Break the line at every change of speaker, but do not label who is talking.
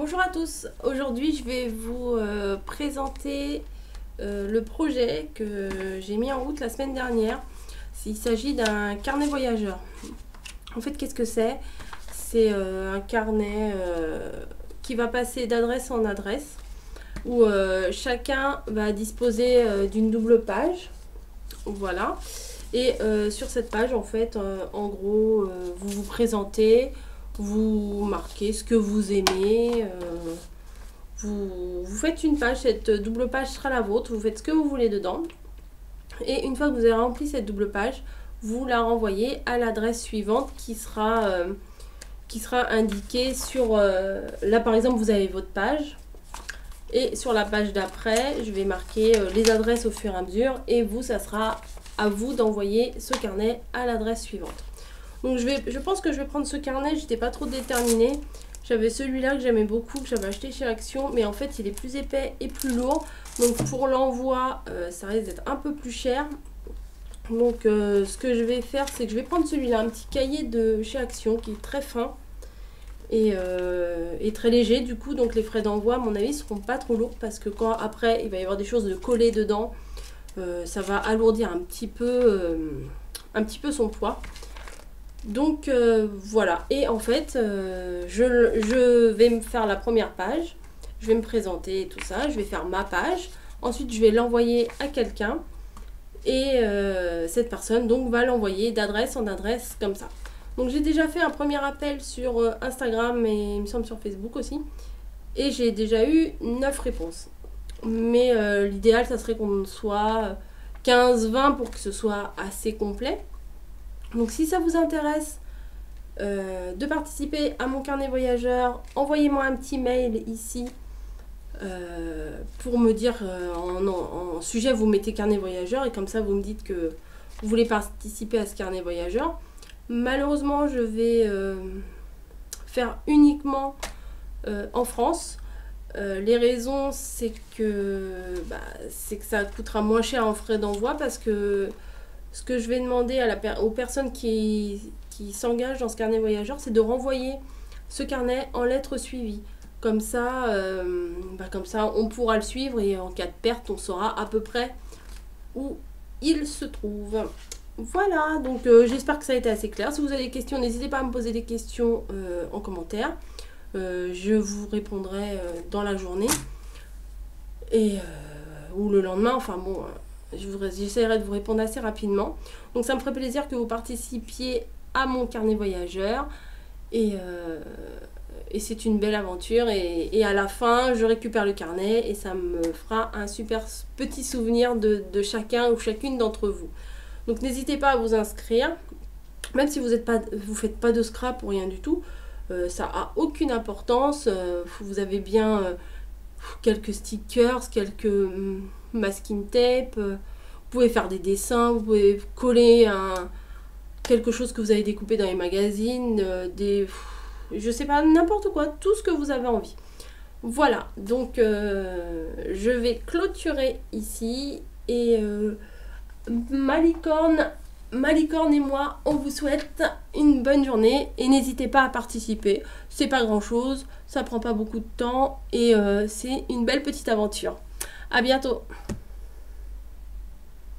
Bonjour à tous, aujourd'hui je vais vous présenter le projet que j'ai mis en route la semaine dernière. Il s'agit d'un carnet voyageur. En fait, qu'est-ce que c'est? C'est un carnet qui va passer d'adresse en adresse, où chacun va disposer d'une double page. Voilà. Et sur cette page, en fait, en gros, vous vous présentez, vous marquez ce que vous aimez, vous faites une page, cette double page sera la vôtre, vous faites ce que vous voulez dedans. Et une fois que vous avez rempli cette double page, vous la renvoyez à l'adresse suivante qui sera indiquée sur... là par exemple, vous avez votre page. Et sur la page d'après, je vais marquer les adresses au fur et à mesure. Et vous, ça sera à vous d'envoyer ce carnet à l'adresse suivante. Donc je pense que je vais prendre ce carnet, j'étais pas trop déterminée. J'avais celui-là que j'aimais beaucoup, que j'avais acheté chez Action, mais en fait il est plus épais et plus lourd. Donc pour l'envoi, ça risque d'être un peu plus cher. Donc ce que je vais faire, c'est que je vais prendre celui-là, un petit cahier de chez Action qui est très fin et très léger. Du coup, donc les frais d'envoi, à mon avis, seront pas trop lourds parce que quand après il va y avoir des choses de coller dedans, ça va alourdir un petit peu son poids. Donc voilà, et en fait je vais me faire la première page, je vais me présenter et tout ça, je vais faire ma page, ensuite je vais l'envoyer à quelqu'un et cette personne donc va l'envoyer d'adresse en adresse comme ça. Donc j'ai déjà fait un premier appel sur Instagram et il me semble sur Facebook aussi, et j'ai déjà eu 9 réponses. Mais l'idéal ça serait qu'on soit 15-20 pour que ce soit assez complet. Donc si ça vous intéresse de participer à mon carnet voyageur, envoyez-moi un petit mail ici pour me dire en sujet, vous mettez carnet voyageur et comme ça vous me dites que vous voulez participer à ce carnet voyageur. Malheureusement je vais faire uniquement en France. Les raisons c'est que ça coûtera moins cher en frais d'envoi, parce que ce que je vais demander aux personnes qui s'engagent dans ce carnet voyageur, c'est de renvoyer ce carnet en lettres suivies. Comme ça, on pourra le suivre et en cas de perte, on saura à peu près où il se trouve. Voilà, donc j'espère que ça a été assez clair. Si vous avez des questions, n'hésitez pas à me poser des questions en commentaire. Je vous répondrai dans la journée ou le lendemain, enfin bon... j'essaierai de vous répondre assez rapidement. Donc ça me ferait plaisir que vous participiez à mon carnet voyageur. Et c'est une belle aventure. Et à la fin, je récupère le carnet et ça me fera un super petit souvenir de chacun ou chacune d'entre vous. Donc n'hésitez pas à vous inscrire. Même si vous faites pas de scrap ou rien du tout, ça a aucune importance. Vous avez bien quelques stickers, quelques... masking tape, vous pouvez faire des dessins, vous pouvez coller quelque chose que vous avez découpé dans les magazines, je sais pas, n'importe quoi, tout ce que vous avez envie. Voilà, donc je vais clôturer ici et Malicorne et moi, on vous souhaite une bonne journée et n'hésitez pas à participer. C'est pas grand chose, ça prend pas beaucoup de temps et c'est une belle petite aventure. À bientôt.